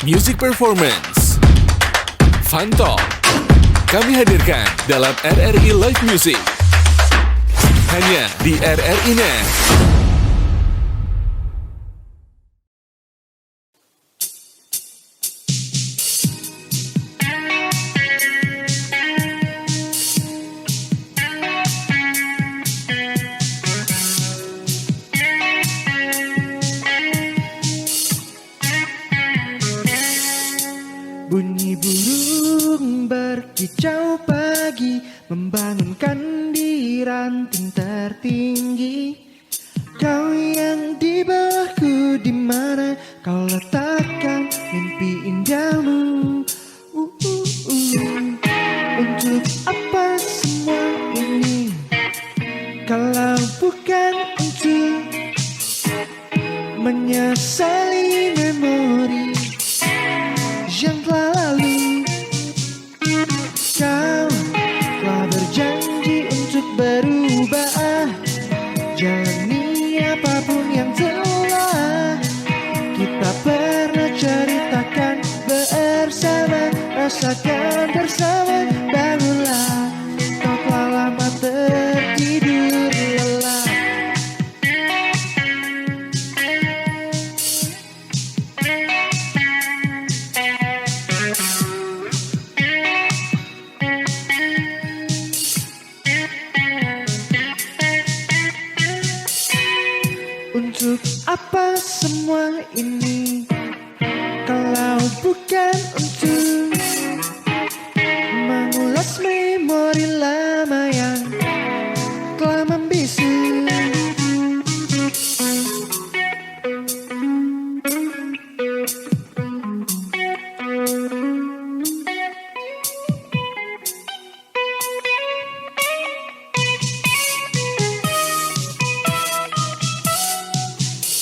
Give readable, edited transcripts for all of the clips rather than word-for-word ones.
Music Performance, Fun Talk, kami hadirkan dalam RRI Live Music. Hanya di RRI Net. Bunyi burung berkicau pagi membangunkan di ranting tertinggi. Kau yang di bawahku, di mana kau letakkan mimpi indahmu? Untuk apa semua ini kalau bukan untuk menyesali memori yang telah lalu. Kau telah berjanji untuk berubah, jalani apapun yang telah kita pernah ceritakan bersama. Rasakan bersama, bangunlah, kau telah lama tertidur lelap. Untuk apa semua ini kalau bukan untuk mengulas memori lama yang telah membisu.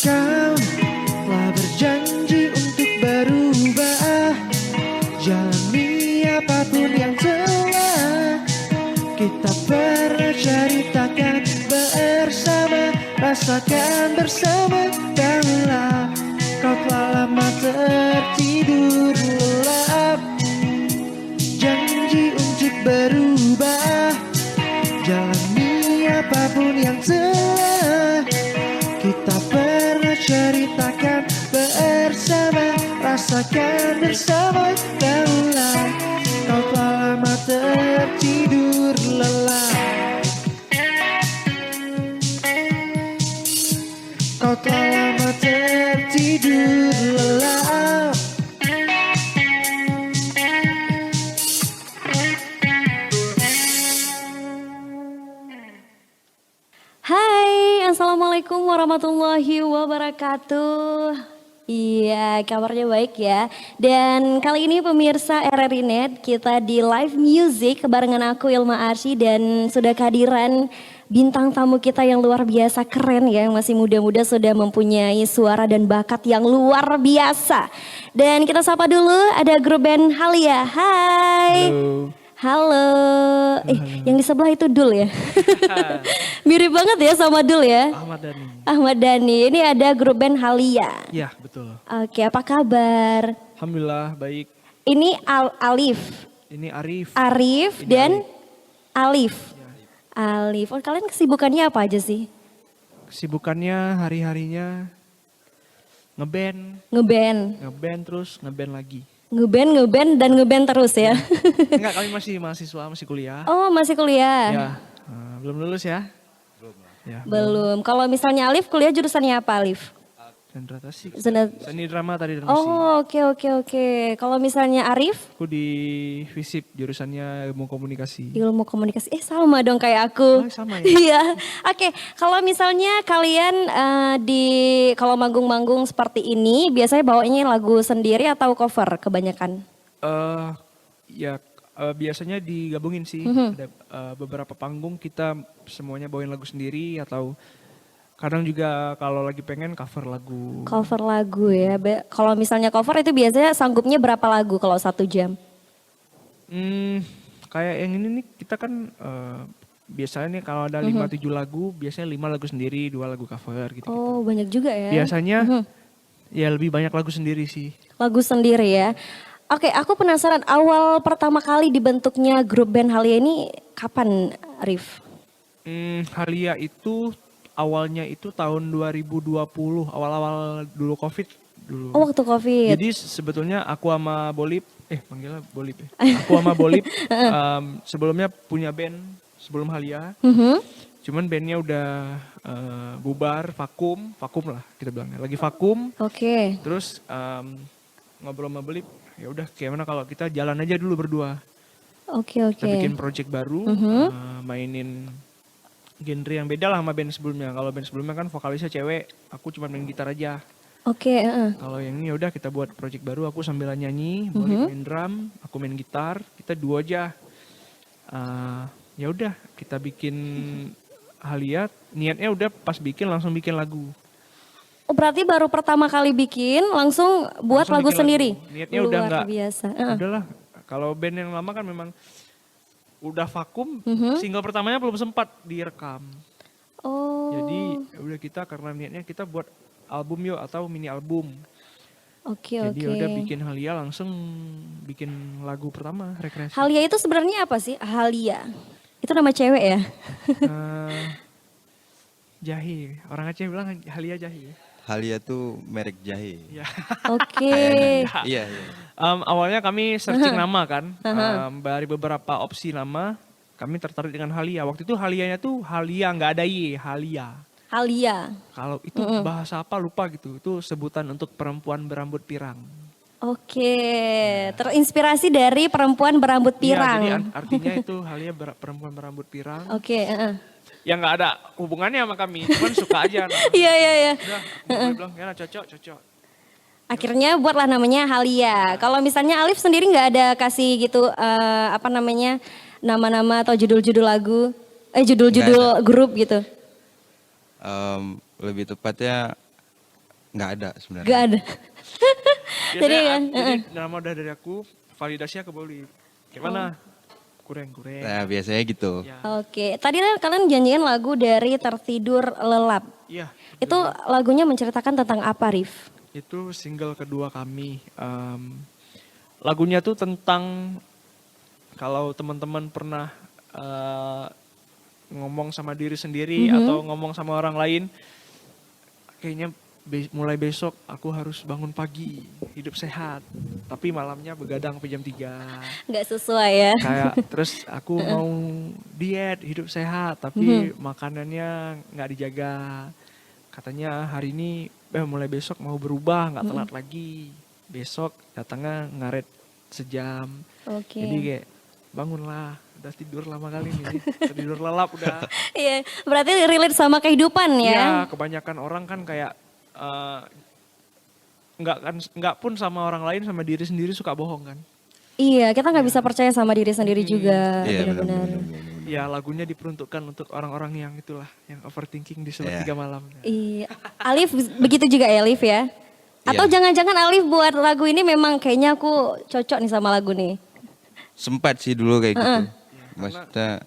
Kau telah berjanji untuk berubah, jalani apapun yang telah kita pernah ceritakan bersama. Rasakan bersama, bangunlah, kau telah lama tertidur lelap. Janji untuk berubah, jalani apapun yang telah kita pernah ceritakan bersama. Rasakan bersama, bangunlah, kau telah lama tertidur lelap. Kau telah lama tertidur lelap. Hai, Assalamualaikum warahmatullahi wabarakatuh. Iya, kabarnya baik ya. Dan kali ini pemirsa RRI Net, kita di live music barengan aku Ilma Arsy dan sudah kehadiran bintang tamu kita yang luar biasa keren ya, yang masih muda-muda sudah mempunyai suara dan bakat yang luar biasa. Dan kita sapa dulu ada grup band Halia. Hai. Halo. Halo. Yang di sebelah itu Dul ya. Mirip banget ya sama Dul ya. Ahmad Dhani. Ahmad Dhani. Ini ada grup band Halia. Ya, betul. Oke, apa kabar? Alhamdulillah baik. Ini Alif. Ini Arif. Arif Ini dan Alif. Alif. Oh, kalian kesibukannya apa aja sih? Kesibukannya hari-harinya ngeband, Ngeband. terus ngeband lagi. Ngeband dan ngeband terus ya. Enggak, kami masih mahasiswa, masih kuliah. Oh, masih kuliah? Ya, belum lulus ya? Ya, Belum. Kalau misalnya Alif kuliah jurusannya apa Alif? Sendra Tasik. Seni Drama tadi dan musik. Oh, oke. Kalau misalnya Arif? Aku di FISIP jurusannya ilmu komunikasi. Ilmu komunikasi. Sama dong kayak aku. Oh, sama ya? Iya. Oke, kalau misalnya kalian kalau manggung-manggung seperti ini, biasanya bawanya lagu sendiri atau cover kebanyakan? Biasanya digabungin sih. Ada beberapa panggung kita semuanya bawain lagu sendiri atau kadang juga kalau lagi pengen cover lagu. Cover lagu ya. Kalau misalnya cover itu biasanya sanggupnya berapa lagu kalau 1 jam? Kayak yang ini nih kita kan biasanya nih kalau ada 5-7 lagu, biasanya 5 lagu sendiri, 2 lagu cover gitu. Oh, banyak juga ya. Biasanya ya lebih banyak lagu sendiri sih. Lagu sendiri ya. Oke, aku penasaran awal pertama kali dibentuknya grup band Halia ini kapan, Rif? Halia itu awalnya itu tahun 2020, awal-awal dulu Covid dulu. Oh, waktu Covid. Jadi sebetulnya aku sama Bolip, panggilnya Bolip ya. Aku sama Bolip sebelumnya punya band sebelum Halia. Cuman bandnya udah bubar, vakum lah kita bilangnya. Lagi vakum. Oke. Terus ngobrol sama Bolip, ya udah gimana kalau kita jalan aja dulu berdua. Oke. Kita bikin project baru, mainin genre yang beda lah sama band sebelumnya. Kalau band sebelumnya kan vokalisnya cewek, aku cuma main gitar aja. Oke. Kalau yang ini udah kita buat project baru, aku sambil nyanyi, Bolip main drum, aku main gitar, kita duo aja. Ya udah kita bikin Halia, niatnya udah pas bikin langsung bikin lagu. Oh, berarti baru pertama kali bikin langsung buat Langsung lagu bikin sendiri. Niatnya udah Luar nggak. biasa. Udahlah, kalau band yang lama kan memang udah vakum, single pertamanya belum sempat direkam. Oh. Jadi udah kita karena niatnya kita buat album yuk atau mini album. Oke. Jadi udah bikin Halia langsung bikin lagu pertama Rekreasi. Halia itu sebenarnya apa sih? Halia. Itu nama cewek ya? Jahe, orang Aceh bilang Halia Jahe. Halia tuh merek jahe. Ya. Oke. Iya. Awalnya kami searching nama kan, dari beberapa opsi nama, kami tertarik dengan Halia. Waktu itu Halianya tuh Halia nggak ada Y, Halia. Halia. Kalau itu bahasa apa lupa gitu, itu sebutan untuk perempuan berambut pirang. Oke, terinspirasi dari perempuan berambut pirang. Iya, jadi artinya itu Halia perempuan berambut pirang. Oke. Yang nggak ada hubungannya sama kami, cuman suka aja. Iya. Udah, gue bilang ya cocok. Akhirnya buatlah namanya Halia. Kalau misalnya Alif sendiri nggak ada kasih gitu nama-nama atau judul-judul lagu, judul-judul grup gitu? Lebih tepatnya nggak ada sebenarnya. Nggak ada. Jadi kan, nama udah dari aku, validasinya ke Bolip. Gimana? Kurang. Nah biasanya gitu. Ya. Oke, tadi kan kalian janjiin lagu dari Tertidur Lelap. Iya. Itu lagunya menceritakan tentang apa, Rif? Itu single kedua kami. Lagunya tuh tentang kalau teman-teman pernah ngomong sama diri sendiri atau ngomong sama orang lain, kayaknya mulai besok aku harus bangun pagi, hidup sehat, tapi malamnya begadang sampai jam 3. Nggak sesuai ya? Kayak terus aku mau diet, hidup sehat, tapi makanannya nggak dijaga. Katanya hari ini mulai besok mau berubah, nggak telat lagi. Besok datangnya ngaret sejam. Oke. Jadi kayak bangunlah, udah tidur lama kali nih, tidur lelap udah. Iya, berarti relate sama kehidupan ya? Iya, kebanyakan orang kan kayak nggak pun sama orang lain, sama diri sendiri suka bohong kan. Iya, kita nggak bisa percaya sama diri sendiri juga, Iya benar-benar. Ya lagunya diperuntukkan untuk orang-orang yang itulah, yang overthinking di sepertiga malam. Iya, Alif begitu juga ya Alif ya? Atau jangan-jangan Alif buat lagu ini memang kayaknya aku cocok nih sama lagu nih? Sempat sih dulu kayak gitu. Maksudnya,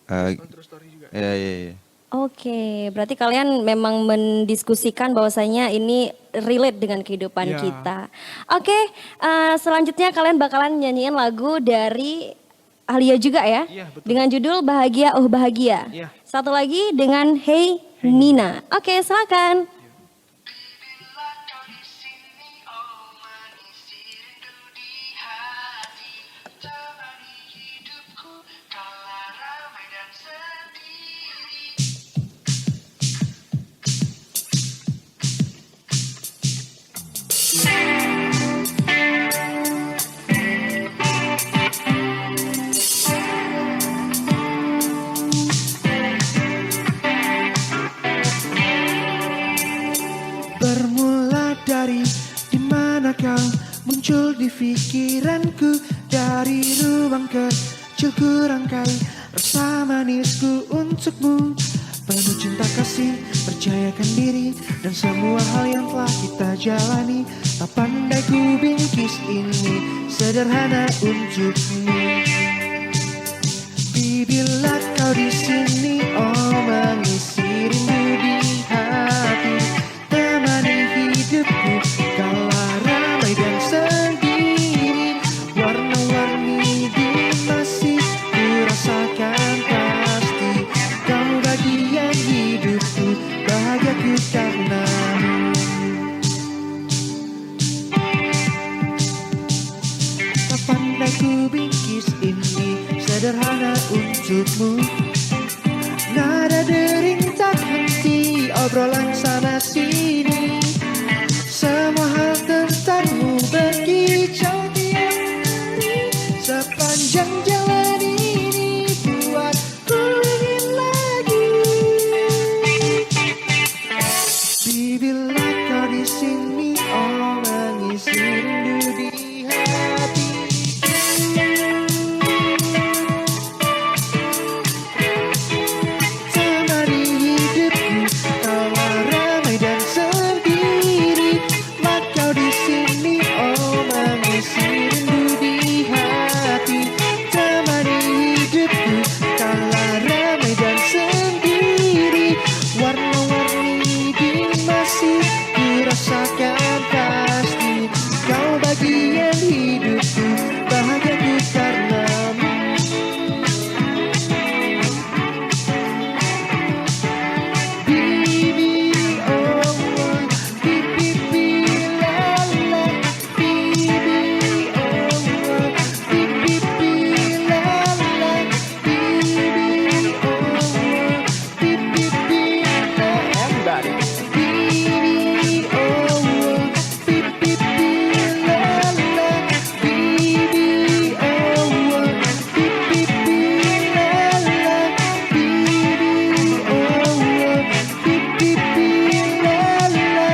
True story juga. iya. Oke, berarti kalian memang mendiskusikan bahwasanya ini relate dengan kehidupan Ya. kita. Oke, selanjutnya kalian bakalan nyanyiin lagu dari Halia juga ya? Iya, betul. Dengan judul Bahagia Oh Bahagia. Iya. Satu lagi dengan Hey Nina. Oke, silakan. Bila kau di sini, oh manis rindu di hati, temani hidupku kala ramai dan sendiri. Bermula dari dimana kau muncul di pikiranku, dari ruang kecilku rangkai rasa manisku untukmu. Penuh cinta kasih, percayakan diri, dan semua hal yang telah kita jalani. Tak pandai ku bingkis ini, sederhana untukmu. Bila kau di sini, oh mengisi rindu di hati, temani hidupku kala ramai ramai dan sendiri. Warna-warni di masih ku rasakan pasti. Kau bagian hidupku, bahagiaku karenamu. Tak pandai ku bingkis ini sederhana untukmu. Nada dering tak henti, obrolan sana sini. Semua hal tentangmu berkicau tiap hari. Sepanjang jalan ini buatku ingin lagi. Bila kau di sini, oh mengisi rindu di hati. Temani hidupku, kala ramai dan sendiri. Kau di sini, oh mengisi rindu di hati. Temani hidupku, kala ramai dan sendiri. Warna-warni di masih ku rasakan pasti. Kau bagian hidupku, bahagiaku karenamu. Bibi, oh, bibi, bibi, la, la. Bibi, oh, bibi, bibi, la, la. Bibi, oh, bibi, bibi, la. Everybody. Bibi, oh, bibi, bibi, la, la. Bibi, oh, bibi, bibi, la, la. Bibi, oh, bibi, bibi, la, la.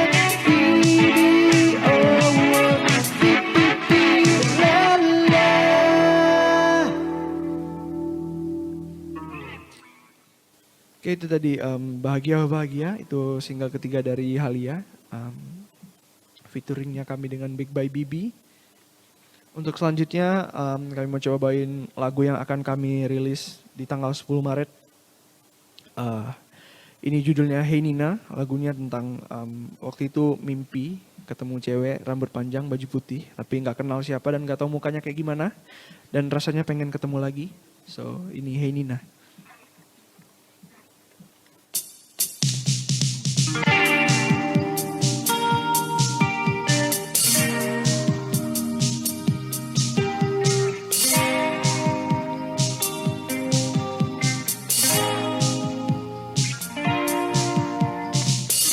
Bibi, oh, bibi, bibi, la, la. Oke, itu tadi Bahagia itu single ketiga dari Halia. Featuringnya kami dengan Big by Bibi. Untuk selanjutnya kami mau cobain lagu yang akan kami rilis di tanggal 10 Maret. Ini judulnya Hey Nina, lagunya tentang waktu itu mimpi ketemu cewek rambut panjang baju putih tapi nggak kenal siapa dan nggak tahu mukanya kayak gimana dan rasanya pengen ketemu lagi. So ini Hey Nina.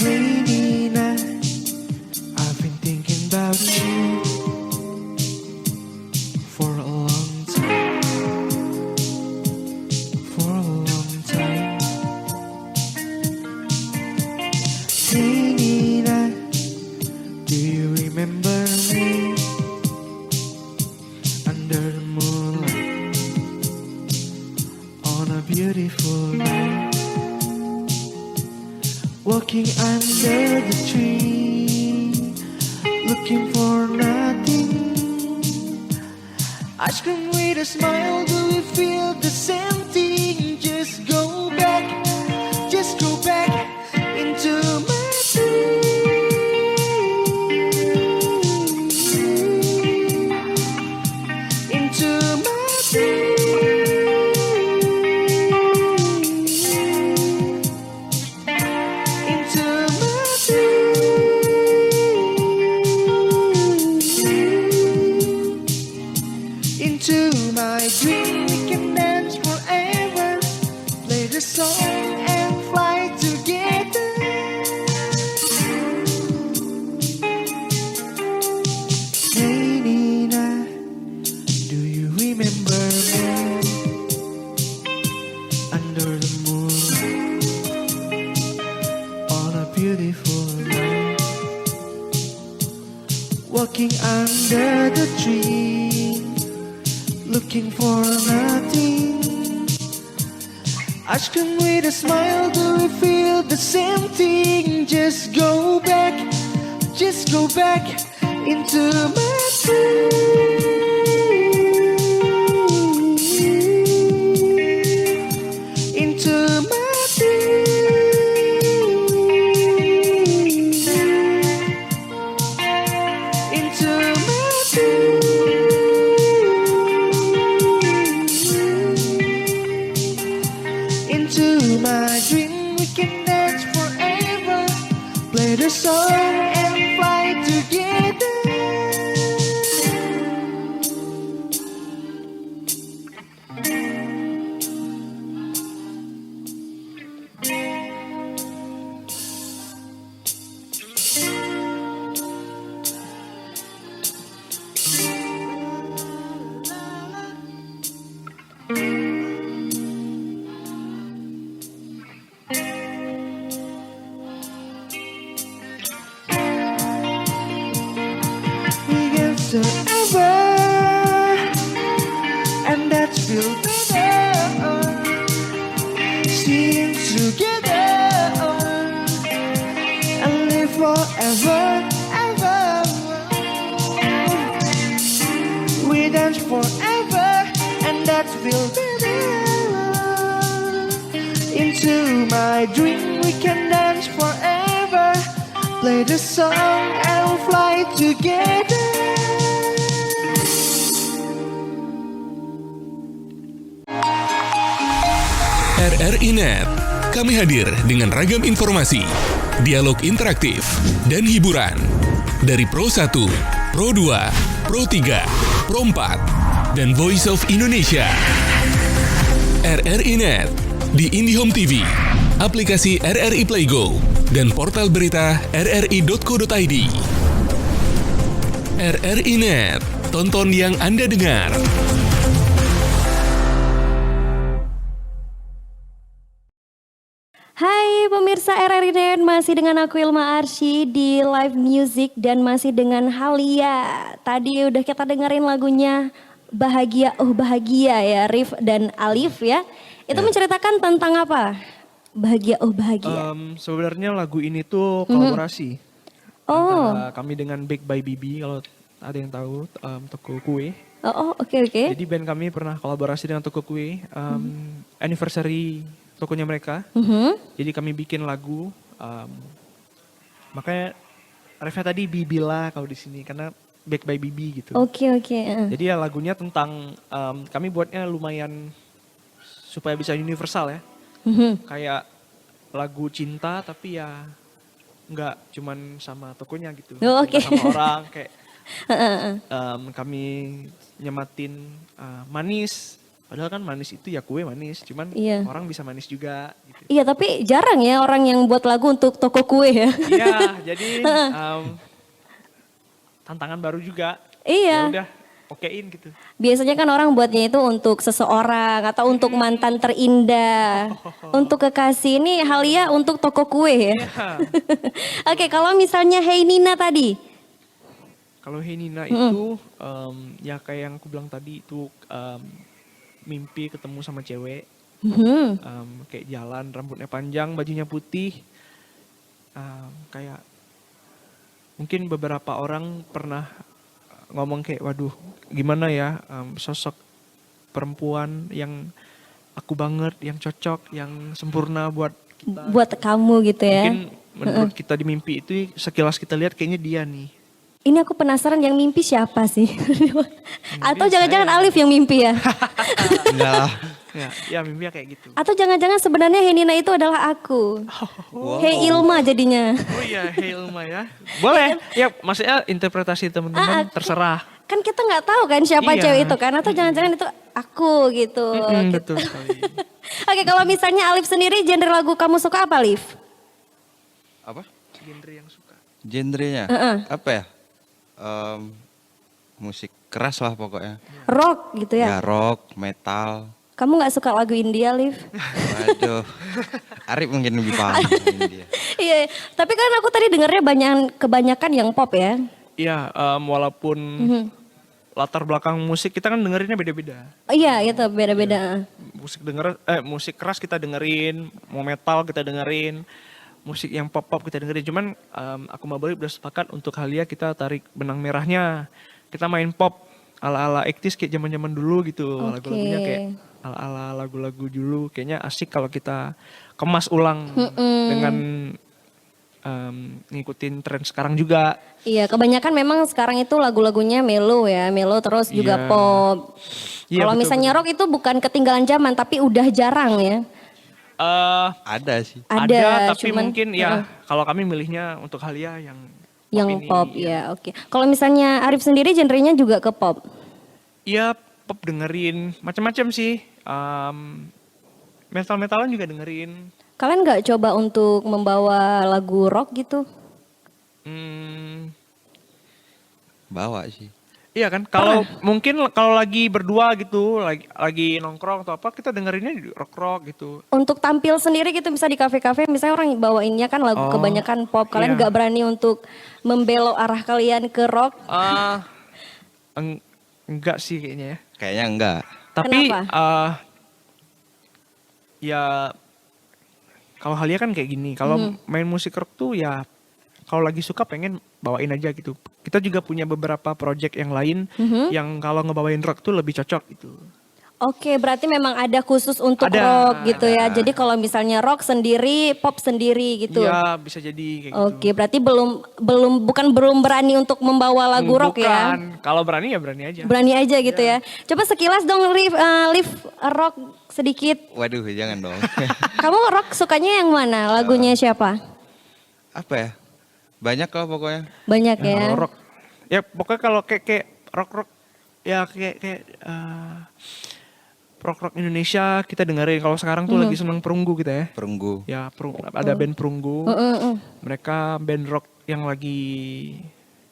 Hey Nina, I've been thinking about you for a long time. For a long time. Hey Nina, do you remember me? Under the moonlight, on a beautiful night. Walking under the tree, looking for nothing. Ice cream with a smile, do we feel the same thing? Just go back into my dream. Into my dream. Into my dream. Into my dream, we can dance forever, play the song and fly together. Hey Nina, do you remember me? Under the moonlight, on a beautiful night. Walking under the tree, looking for nothing. Ice cream with a smile, do we feel the same thing? Just go back into my dream. Into my dream. Into dance forever, and that will be into my dream. We can dance forever, play the song and fly together. RRI Net, kami hadir dengan ragam informasi, dialog interaktif, dan hiburan. Dari Pro 1, Pro 2, Pro 3, Pro 4, dan Voice of Indonesia. RRI Net, di IndiHome TV, aplikasi RRI Play Go, dan portal berita rri.co.id. RRI Net, tonton yang Anda dengar. Hai pemirsa RRI Net, masih dengan aku Ilma Arsy di live music dan masih dengan Halia. Tadi udah kita dengerin lagunya Bahagia Oh Bahagia ya, Rif dan Alif ya. Itu menceritakan tentang apa? Bahagia Oh Bahagia. Sebenarnya lagu ini tuh kolaborasi antara kami dengan Bake by Bibi, kalau ada yang tahu, toko kue. Oke. Jadi band kami pernah kolaborasi dengan toko kue, anniversary tokonya mereka. Jadi kami bikin lagu, makanya refnya tadi Bibila kalau di sini karena Bake by Bibi gitu. Oke. Jadi ya lagunya tentang, kami buatnya lumayan supaya bisa universal ya. Kayak lagu cinta tapi ya nggak cuman sama tokonya gitu. Oke. Cinta sama orang kayak kami nyematin manis. Padahal kan manis itu ya kue manis, cuman orang bisa manis juga. Gitu. Iya tapi jarang ya orang yang buat lagu untuk toko kue ya. Iya, jadi tantangan baru juga. Iya. Ya udah, okein gitu. Biasanya kan orang buatnya itu untuk seseorang atau untuk mantan terindah. Untuk kekasih, ini Halia untuk toko kue ya. Iya. Oke, kalau misalnya Hey Nina tadi. Kalau Hey Nina itu ya kayak yang aku bilang tadi itu mimpi ketemu sama cewek. Kayak jalan, rambutnya panjang, bajunya putih. Kayak mungkin beberapa orang pernah ngomong kayak waduh gimana ya sosok perempuan yang aku banget, yang cocok, yang sempurna buat kita. Buat kamu gitu ya. Mungkin menurut kita di mimpi itu sekilas kita lihat kayaknya dia nih. Ini aku penasaran yang mimpi siapa sih? Atau jangan-jangan Alif yang mimpi ya? Enggak lah. Ya mimpinya kayak gitu. Atau jangan-jangan sebenarnya Hey Nina itu adalah aku. Hey Ilma jadinya. Oh iya, Hey Ilma ya. Boleh. Ya maksudnya interpretasi teman-teman terserah. Kan kita nggak tahu kan siapa Iya. cewek itu kan. Atau jangan-jangan itu aku gitu. Betul sekali. Oke, kalau misalnya Alif sendiri genre lagu kamu suka apa Alif? Apa? Genre yang suka. Genrenya? Apa ya? Musik keras lah pokoknya. Rock gitu ya? Ya rock, metal. Kamu nggak suka lagu India, Alif? Waduh. Arif mungkin lebih paham dia. Iya, tapi kan aku tadi dengarnya kebanyakan yang pop ya. Iya, walaupun latar belakang musik kita kan dengerinnya beda-beda. Iya, itu beda-beda. Musik keras kita dengerin, mau metal kita dengerin, musik yang pop kita dengerin. Cuman aku sama Bali udah sepakat untuk Halia kita tarik benang merahnya. Kita main pop ala-ala 80s kayak zaman-zaman dulu gitu. Lagu-lagunya kayak ala-ala lagu-lagu dulu. Kayaknya asik kalau kita kemas ulang dengan ngikutin tren sekarang juga. Iya, kebanyakan memang sekarang itu lagu-lagunya melo ya, melo terus juga Iya. pop. Iya, Kalau betul, misalnya rock itu bukan ketinggalan zaman, tapi udah jarang ya. Ada sih. Ada, tapi cuman, mungkin ya kalau kami milihnya untuk Halia yang yang ini, pop iya. ya, oke. Kalau misalnya Arif sendiri genrenya juga ke pop. Iya, pop dengerin macam-macam sih. Metal-metalan juga dengerin. Kalian nggak coba untuk membawa lagu rock gitu? Bawa sih. Iya kan, kalau mungkin kalau lagi berdua gitu, lagi nongkrong atau apa, kita dengerinnya rock-rock gitu. Untuk tampil sendiri gitu bisa di kafe-kafe, misalnya orang bawainnya kan lagu kebanyakan pop. Kalian iya. nggak berani untuk membelok arah kalian ke rock? Enggak sih kayaknya ya. Kayaknya enggak. Tapi Kenapa? Ya kalau Halia kan kayak gini, kalau main musik rock tuh ya kalau lagi suka pengen bawain aja gitu. Kita juga punya beberapa project yang lain yang kalau ngebawain rock tuh lebih cocok gitu. Oke, berarti memang ada khusus untuk Ada, rock gitu ya. ada. Jadi kalau misalnya rock sendiri, pop sendiri gitu. Iya, bisa jadi kayak Oke, gitu. berarti belum berani untuk membawa lagu rock ya. Bukan, kalau berani ya berani aja. Berani aja gitu ya. Coba sekilas dong Liv rock sedikit. Waduh, jangan dong. Kamu rock sukanya yang mana? Lagunya siapa? Apa ya? Banyak lah pokoknya. Banyak ya. Kalau rock, ya pokoknya kalau kayak rock ya kayak rock Indonesia kita dengerin. Kalau sekarang tuh lagi seneng Perunggu kita ya. Perunggu. Ya ada band Perunggu. Mereka band rock yang lagi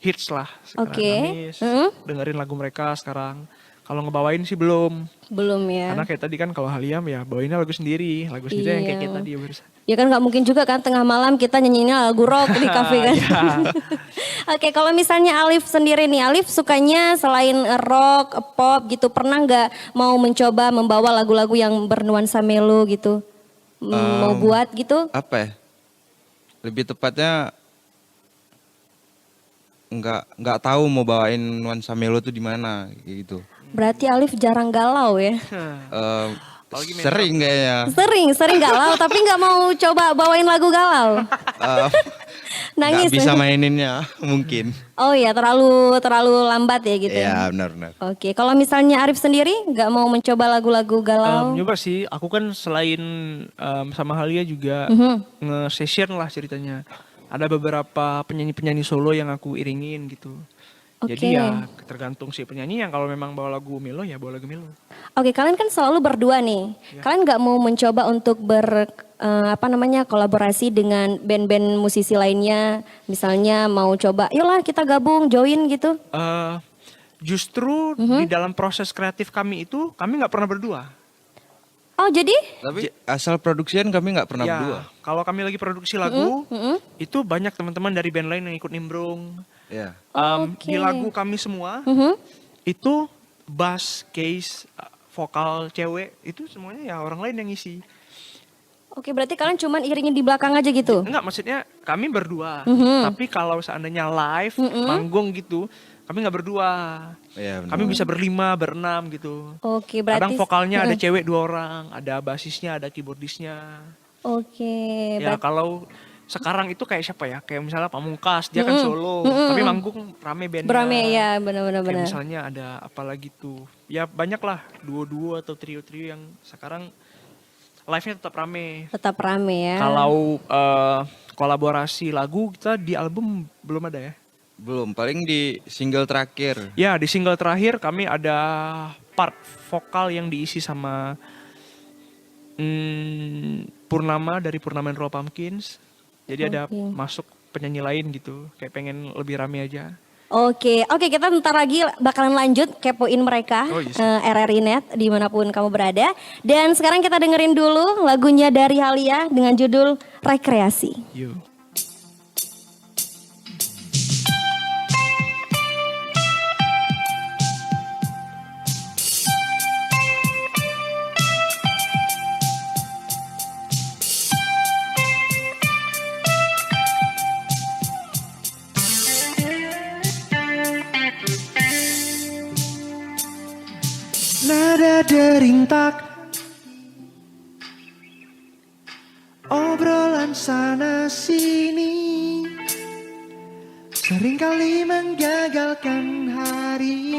hits lah sekarang. Oke. Amis. Dengerin lagu mereka sekarang. Kalau ngebawain sih belum. Belum ya. Karena kayak tadi kan kalau Haliam ya bawainnya lagu sendiri yang kayak Iya. kita tadi barusan. Ya kan nggak mungkin juga kan tengah malam kita nyanyiinnya lagu rock di kafe kan. Iya. Oke, kalau misalnya Alif sendiri nih, Alif sukanya selain rock, pop gitu, pernah nggak mau mencoba membawa lagu-lagu yang bernuansa melo gitu? Mau buat gitu? Apa ya? Lebih tepatnya nggak tahu mau bawain nuansa melo tuh di mana kayak gitu. Berarti Alif jarang galau ya? Apalagi main Sering kayaknya. Sering galau, tapi nggak mau coba bawain lagu galau. Nangis. Nggak bisa maininnya mungkin. Oh ya, terlalu lambat ya gitu. Iya benar-benar. Oke, kalau misalnya Arif sendiri nggak mau mencoba lagu-lagu galau? Nyoba sih, aku kan selain sama Halia juga nge-session lah ceritanya. Ada beberapa penyanyi-penyanyi solo yang aku iringin gitu. Jadi Oke. ya tergantung si penyanyi yang kalau memang bawa lagu melo ya bawa lagu melo. Oke, kalian kan selalu berdua nih. Kalian nggak mau mencoba untuk kolaborasi dengan band-band musisi lainnya? Misalnya mau coba, yolah kita gabung, join gitu. Justru di dalam proses kreatif kami itu kami nggak pernah berdua. Oh jadi? Tapi asal produksian kami nggak pernah Ya, berdua. kalau kami lagi produksi lagu, itu banyak teman-teman dari band lain yang ikut nimbrung. Iya. Di lagu kami semua itu bass, case, vokal cewek itu semuanya ya orang lain yang ngisi. Oke, berarti kalian cuman iringin di belakang aja gitu? Enggak, maksudnya kami berdua. Tapi kalau seandainya live, manggung gitu, kami nggak berdua. Iya, benar. Kami bisa berlima, berenam gitu. Oke, berarti... Kadang vokalnya ada cewek 2 orang, ada basisnya, ada keyboardisnya. Oke, Ya kalau sekarang itu kayak siapa ya? Kayak misalnya Pamungkas, dia kan solo, tapi manggung rame bandnya. berame ya, benar-benar. Kayak misalnya ada apa lagi tuh. Ya banyak lah, duo-duo atau trio-trio yang sekarang live-nya tetap rame. Tetap rame ya. Kalau kolaborasi lagu kita di album belum ada ya? Belum, paling di single terakhir. Ya di single terakhir kami ada part vokal yang diisi sama Purnama dari Purnama and Raw Pumpkins. Jadi ada masuk penyanyi lain gitu, kayak pengen lebih rame aja. Oke, kita bentar lagi bakalan lanjut kepoin mereka Oh, yes. RRI Net dimanapun kamu berada. Dan sekarang kita dengerin dulu lagunya dari Halia dengan judul Rekreasi. Yuk. Nada dering tak, obrolan sana sini, seringkali menggagalkan hari.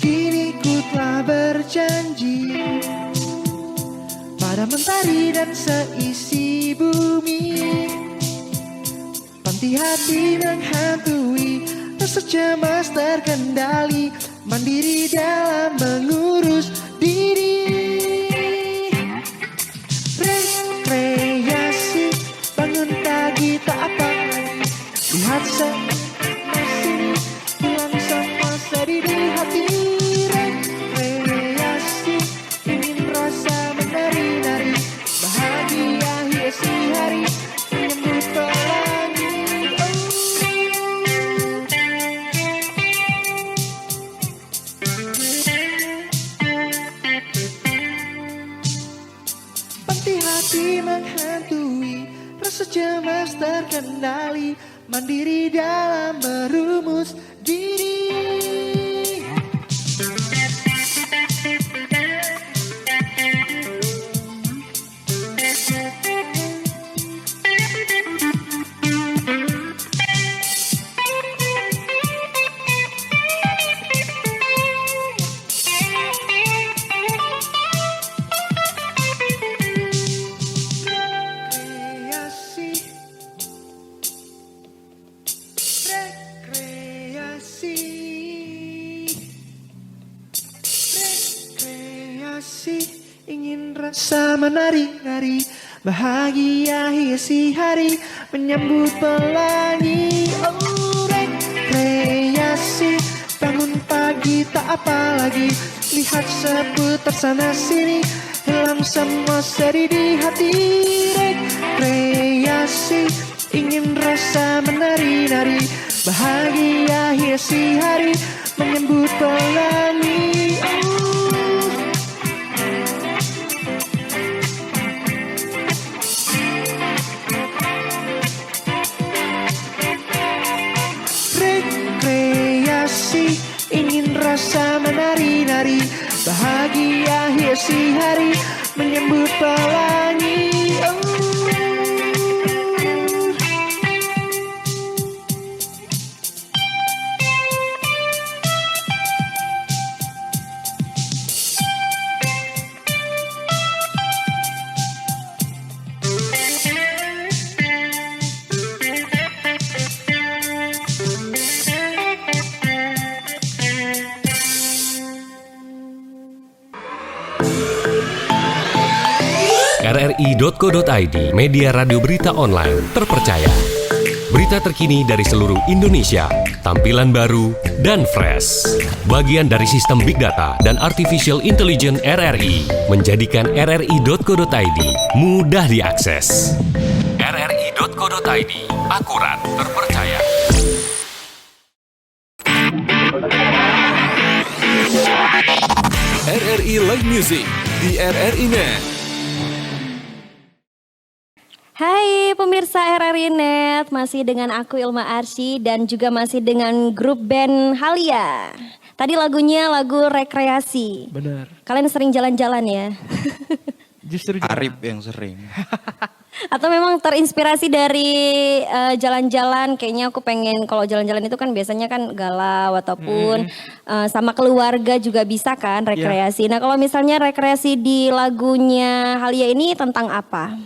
Kini ku telah berjanji pada mentari dan seisi bumi, panti hati menghantui, rasa cemas terkendali, mandiri dalam mengurus diri. Rekreasi, bangun pagi tak apa lagi, lihat sana sini, hilang semua sedih di hati. Rekreasi, ingin rasa menari-nari, bahagia hiasi hari, menyambut pelangi. Oh. cemas terkendali, mandiri dalam merumus diri. Rekreasi, rekreasi, ingin rasa menari-nari, bahagia hiasi hari, menyambut pelangi. Oh, rekreasi, bangun pagi tak apa lagi, lihat seputar sana sini, hilang semua sedih di hati. Rekreasi, ingin rasa menari-nari, bahagia hiasi hari, menyambut pelangi. Rekreasi, ingin rasa menari-nari, bahagia hiasi hari, menyambut pelangi. rri.co.id, media radio berita online terpercaya. Berita terkini dari seluruh Indonesia, tampilan baru dan fresh. Bagian dari sistem Big Data dan Artificial Intelligence RRI, menjadikan rri.co.id mudah diakses. rri.co.id, akurat, terpercaya. RRI Live Music di RRI Net. Hai pemirsa RRI Net, masih dengan aku Ilma Arsy dan juga masih dengan grup band Halia. Tadi lagunya lagu rekreasi. Bener. Kalian sering jalan-jalan ya? Justru Arif yang sering. Atau memang terinspirasi dari jalan-jalan, kayaknya aku pengen kalau jalan-jalan itu kan biasanya kan galau ataupun sama keluarga juga bisa kan rekreasi. Nah kalau misalnya rekreasi di lagunya Halia ini tentang apa?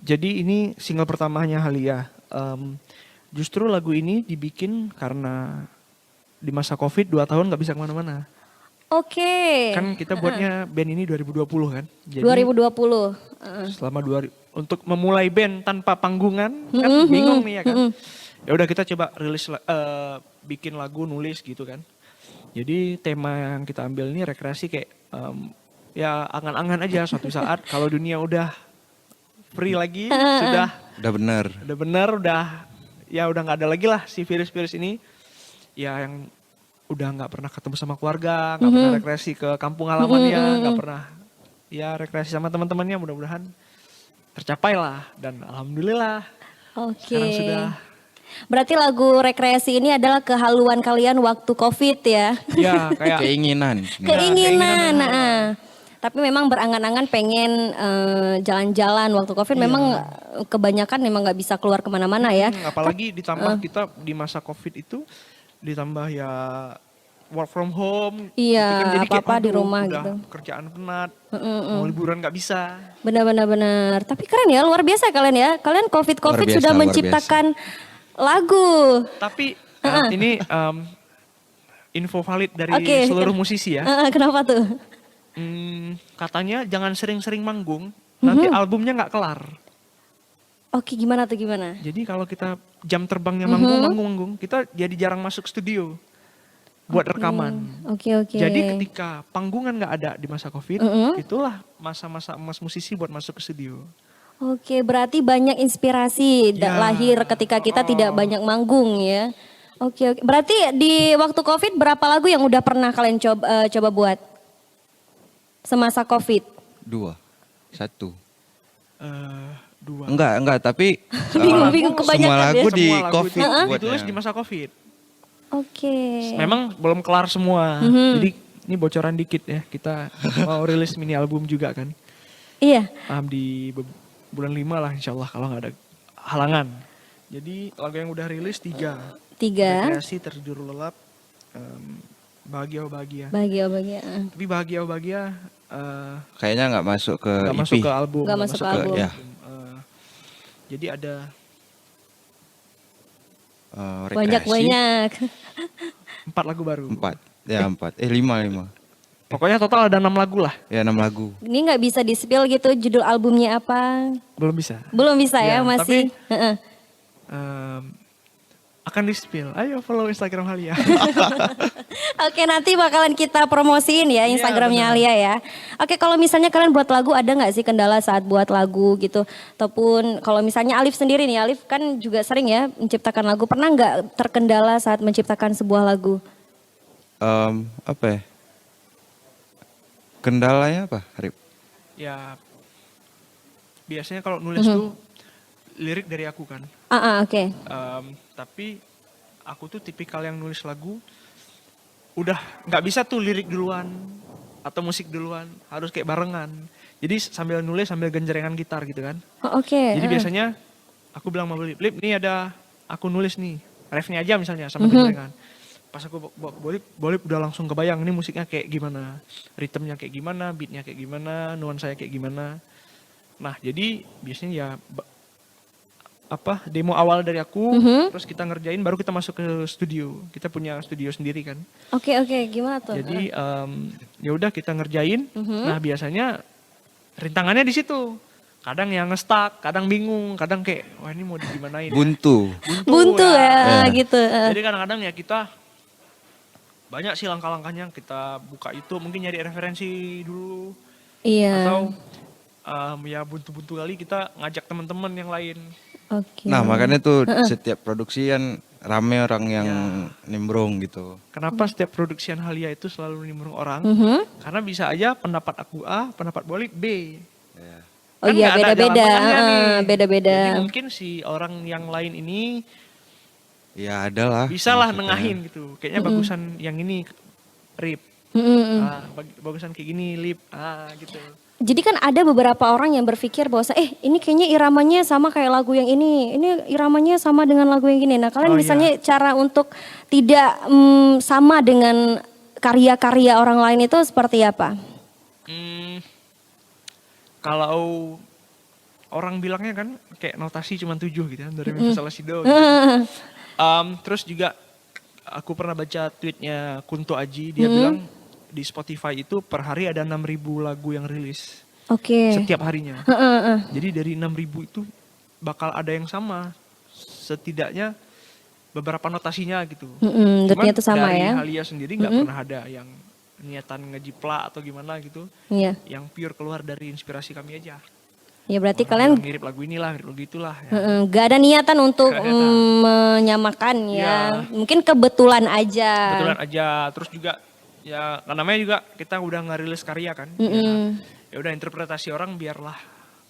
Jadi ini single pertamanya Halia. Justru lagu ini dibikin karena di masa Covid 2 tahun gak bisa kemana-mana. Oke. Kan kita buatnya band ini 2020 kan. Jadi 2020. selama untuk memulai band tanpa panggungan kan bingung nih ya kan. Ya udah kita coba rilis bikin lagu, nulis gitu kan. Jadi tema yang kita ambil ini rekreasi kayak ya angan-angan aja suatu saat kalau dunia udah free lagi, Udah bener. udah nggak ada lagi lah si virus-virus ini. Ya yang udah nggak pernah ketemu sama keluarga, nggak pernah rekreasi ke kampung halamannya, nggak pernah ya rekreasi sama teman-temannya, mudah-mudahan tercapai lah dan alhamdulillah. Oke. Sekarang sudah. Berarti lagu rekreasi ini adalah kehaluan kalian waktu Covid ya? Ya kayak Keinginan. Keinginan. Tapi memang berangan-angan pengen jalan-jalan waktu Covid. Memang kebanyakan memang nggak bisa keluar kemana-mana ya. apalagi ditambah kita di masa Covid itu ditambah ya work from home. Iya, gitu kan. Jadi kayak, apa-apa di aduh, rumah udah gitu. kerjaan penat, mau liburan nggak bisa. Benar-benar. Tapi keren ya, luar biasa kalian ya. Kalian Covid Luar biasa, sudah luar menciptakan lagu. Tapi ini info valid dari Oke. seluruh musisi ya. Kenapa tuh? Katanya jangan sering-sering manggung, nanti albumnya nggak kelar. Oke, gimana tuh gimana? Jadi kalau kita jam terbangnya manggung, kita jadi jarang masuk studio buat rekaman. Oke. Jadi ketika panggungan nggak ada di masa Covid, itulah masa-masa emas musisi buat masuk ke studio. Oke, berarti banyak inspirasi lahir ketika kita tidak banyak manggung ya. Oke. Berarti di waktu Covid berapa lagu yang udah pernah kalian coba buat? Semasa Covid? 2, 1. Enggak, tapi Bingung-bingung kebanyakan semua ya. lagu di Semua lagu COVID itu buatnya. ditulis di masa COVID. Oke. Memang belum kelar semua. Jadi ini bocoran dikit ya. Kita mau rilis mini album juga kan. Iya. Di bulan 5 lah insya Allah kalau nggak ada halangan. Jadi lagu yang udah rilis 3. 3. Rekreasi, Tertidur Lelap, Bahagia Oh Bahagia. Bahagia. Tapi Bahagia Oh Bahagia Kayaknya nggak masuk ke nggak EP. masuk ke album. Nggak masuk ke album. Ya. Jadi ada Rekreasi. Banyak. 4 lagu baru. 4. Ya 4. 5. Pokoknya total ada 6 lagu lah. Ya 6 lagu. Ini nggak bisa di-spill gitu judul albumnya apa? Belum bisa. Belum bisa ya, Ya, masih. Heeh. Akan di-spill. Ayo follow Instagram Halia. Oke, nanti bakalan kita promosiin ya Instagramnya benar. Alia ya. Oke, kalau misalnya kalian buat lagu ada nggak sih kendala saat buat lagu gitu? Ataupun kalau misalnya Alif sendiri nih, Alif kan juga sering ya menciptakan lagu. Pernah nggak terkendala saat menciptakan sebuah lagu? Apa ya? Kendalanya apa, Rip? Ya biasanya kalau nulis tuh lirik dari aku kan. Oke. Tapi aku tuh tipikal yang nulis lagu udah nggak bisa tuh lirik duluan atau musik duluan, harus kayak barengan. Jadi sambil nulis sambil genjrengan gitar gitu kan. Oke. Jadi biasanya aku bilang sama Lip, nih ada aku nulis nih, refnya aja misalnya sama genjrengan. Pas aku boleh udah langsung kebayang ini musiknya kayak gimana, ritmenya kayak gimana, beatnya kayak gimana, nuansanya kayak gimana. Nah jadi biasanya ya demo awal dari aku, terus kita ngerjain, baru kita masuk ke studio. Kita punya studio sendiri kan. Oke, gimana tuh? Jadi ya udah kita ngerjain. Nah biasanya rintangannya di situ. Kadang yang nge-stuck, kadang bingung, kadang kayak wah ini mau digimanain. Buntu. Buntu ya, gitu. Jadi kadang-kadang ya kita banyak sih langkah-langkahnya, kita buka YouTube mungkin nyari referensi dulu. Iya. Atau ya buntu-buntu kali kita ngajak teman-teman yang lain. Oke. Nah makanya tuh setiap produksi kan rame orang yang nimbrung gitu. Kenapa setiap produksian Halia itu selalu nimbrung orang? Karena bisa aja pendapat aku A, pendapat Bolik B. Oh Kan iya, nggak ada jalan beda-beda. tengahnya nih. Beda-beda. Jadi mungkin si orang yang lain ini Ya ada lah. bisa lah maksudnya. nengahin gitu. Kayaknya bagusan yang ini Rip. Bagusan kayak gini Lip. Gitu. Jadi kan ada beberapa orang yang berpikir bahwa ini kayaknya iramanya sama kayak lagu yang ini iramanya sama dengan lagu yang gini. Nah kalian misalnya cara untuk tidak sama dengan karya-karya orang lain itu seperti apa? Kalau orang bilangnya kan kayak notasi cuma 7 gitu kan, dari mi fa sol la si do. Gitu. Terus juga aku pernah baca tweetnya Kunto Aji, dia bilang di Spotify itu per hari ada 6.000 lagu yang rilis. Oke. Setiap harinya. Jadi dari 6.000 itu bakal ada yang sama. Setidaknya beberapa notasinya gitu. Notasinya itu sama dari ya. Halia sendiri nggak pernah ada yang niatan ngejiplak atau gimana gitu. Iya. Yang pure keluar dari inspirasi kami aja. Ya berarti kalian Mirip lagu inilah, mirip lagu itulah. Ya. gak ada niatan untuk menyamakan ya. Mungkin kebetulan aja. Kebetulan aja. Terus juga ya namanya juga kita udah ngerilis karya kan. Ya udah interpretasi orang biarlah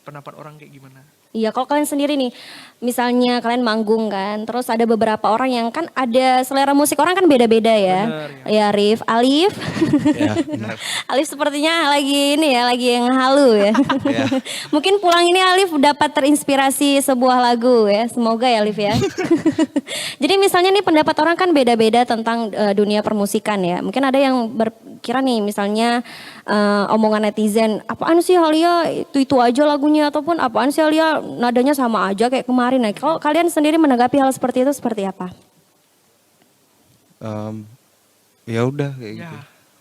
pendapat orang kayak gimana. Iya, kalau kalian sendiri nih, misalnya kalian manggung kan, terus ada beberapa orang yang kan ada selera musik orang kan beda-beda ya. Bener, ya Alif. Ya benar. Alif sepertinya lagi ini ya, lagi yang halu ya. Ya. Mungkin pulang ini Alif dapat terinspirasi sebuah lagu ya, semoga ya Alif ya. Jadi misalnya nih pendapat orang kan beda-beda tentang dunia permusikan ya. Mungkin ada yang berkira nih misalnya omongan netizen, apaan sih Halia itu aja lagunya, ataupun apaan sih Halia nadanya sama aja kayak kemarin. Nah, kalau kalian sendiri menanggapi hal seperti itu seperti apa? Ya udah kayak Ya, gitu.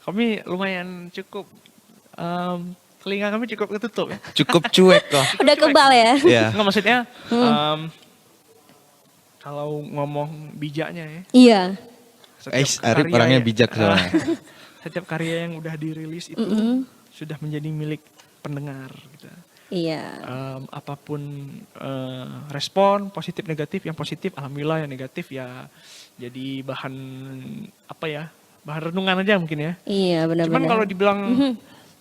kami lumayan cukup telinga kami cukup ketutup ya. Cukup cuek lah. Udah kebal ya? Ya. Enggak maksudnya kalau ngomong bijaknya ya. Iya. Arif karya orangnya ya, bijak soalnya. Setiap karya yang udah dirilis itu sudah menjadi milik pendengar gitu. Iya. Apapun respon positif negatif, yang positif alhamdulillah, yang negatif ya jadi bahan bahan renungan aja mungkin ya. Iya benar-benar. Cuman kalau dibilang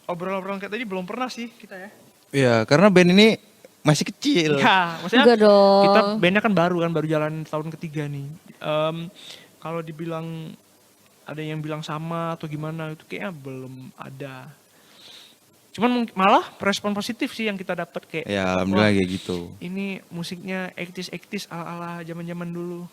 obrolan-obrolan kayak tadi belum pernah sih kita ya. Ya karena band ini masih kecil. Ya, maksudnya Enggak dong. kita bandnya kan baru jalan tahun ketiga nih. Kalau dibilang ada yang bilang sama atau gimana itu kayaknya belum ada. Cuman malah respon positif sih yang kita dapat kayak. Ya alhamdulillah wah, kayak gitu. ini musiknya 80s ala-ala zaman-zaman dulu.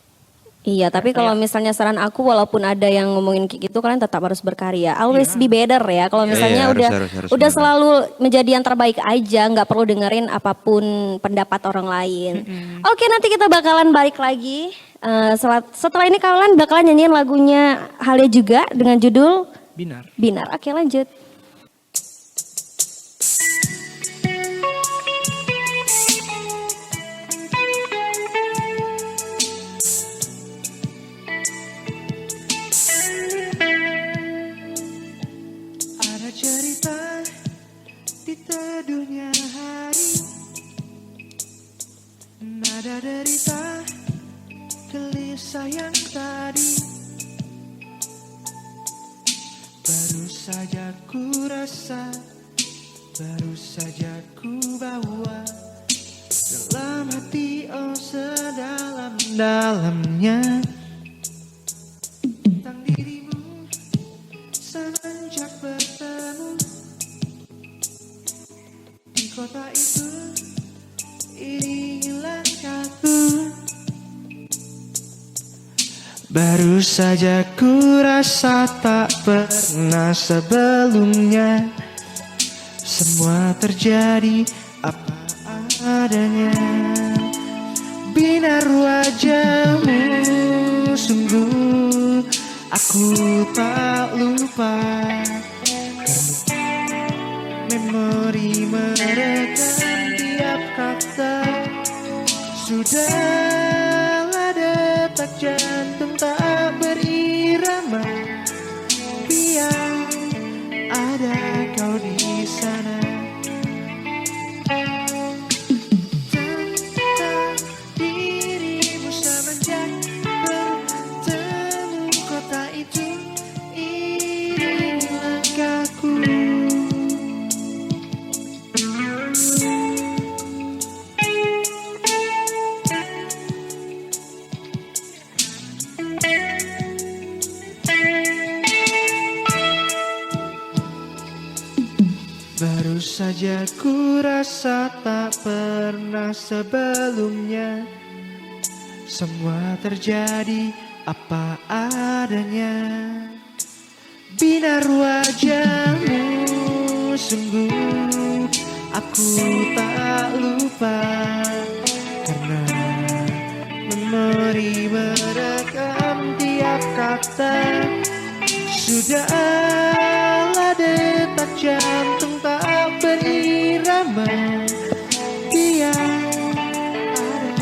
Iya, tapi kalau misalnya saran aku walaupun ada yang ngomongin kayak gitu kalian tetap harus berkarya. Always be better ya. Kalau misalnya Iya, udah harus bener. selalu menjadi yang terbaik aja, nggak perlu dengerin apapun pendapat orang lain. Oke, nanti kita bakalan balik lagi. Setelah ini kalian bakalan nyanyiin lagunya Halia juga dengan judul Binar. Oke, lanjut. Ada cerita di teduhnya hari, nada derita gelisah yang tadi. Baru saja ku rasa, baru saja ku bawa dalam hati, oh sedalam-dalamnya tentang dirimu semenjak bertemu di kota itu. Ini langkahku, baru saja ku rasa tak pernah sebelumnya. Semua terjadi apa adanya. Binar wajahmu, sungguh aku tak lupa. Karena memori merekam tiap kata. Sudahlah detak jantung tak berirama. Biar ada kau di sana. Tentang dirimu semenjak bertemu kota itu. Ini langkahku. Baru saja ku rasa tak pernah sebelumnya. Semua terjadi apa adanya. Binar wajahmu, sungguh aku tak lupa. Karena memori merekam tiap kata. Sudahlah detak jantung tak berirama. Biar ada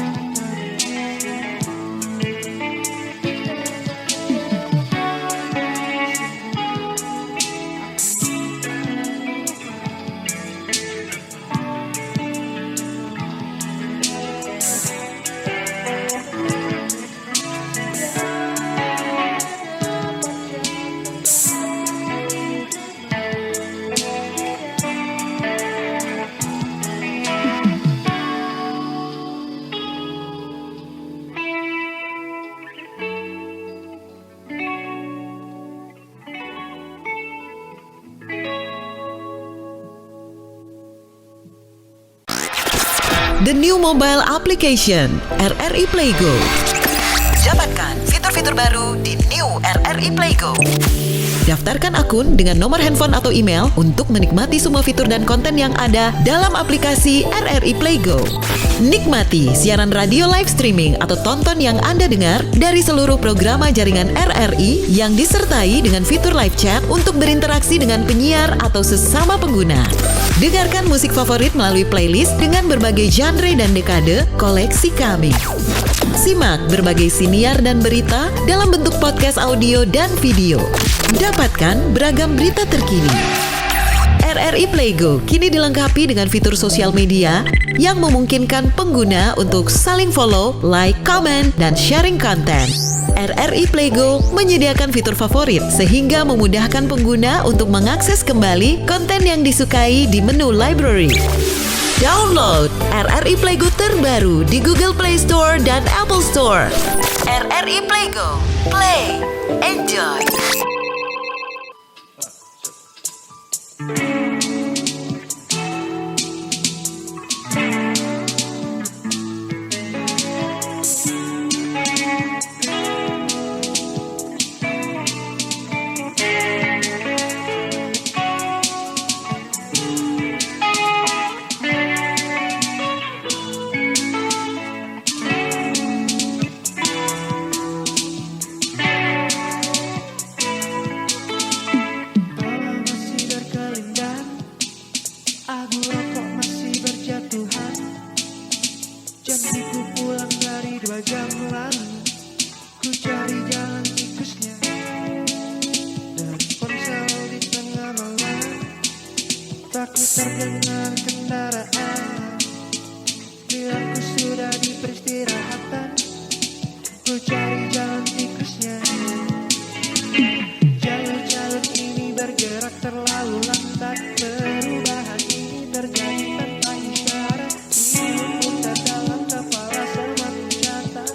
The new mobile application RRI Playgo. Dapatkan fitur-fitur baru di New RRI Playgo. Daftarkan akun dengan nomor handphone atau email untuk menikmati semua fitur dan konten yang ada dalam aplikasi RRI Playgo. Nikmati siaran radio live streaming atau tonton yang Anda dengar dari seluruh programa jaringan RRI yang disertai dengan fitur live chat untuk berinteraksi dengan penyiar atau sesama pengguna. Dengarkan musik favorit melalui playlist dengan berbagai genre dan dekade koleksi kami. Simak berbagai siniar dan berita dalam bentuk podcast audio dan video. Dapatkan beragam berita terkini. RRI Playgo kini dilengkapi dengan fitur sosial media yang memungkinkan pengguna untuk saling follow, like, comment, dan sharing konten. RRI Playgo menyediakan fitur favorit sehingga memudahkan pengguna untuk mengakses kembali konten yang disukai di menu library. Download RRI Playgo terbaru di Google Play Store dan Apple Store. RRI Playgo, play, enjoy. Terdengar kendaraan bilang ku sudah di peristirahatan. Ku cari jalan tikusnya. Jalur-jalur ini bergerak terlalu lambat. Perubahan ini terjadi tanpa isyarat. Hidupku terdalam kepala semua mencatat.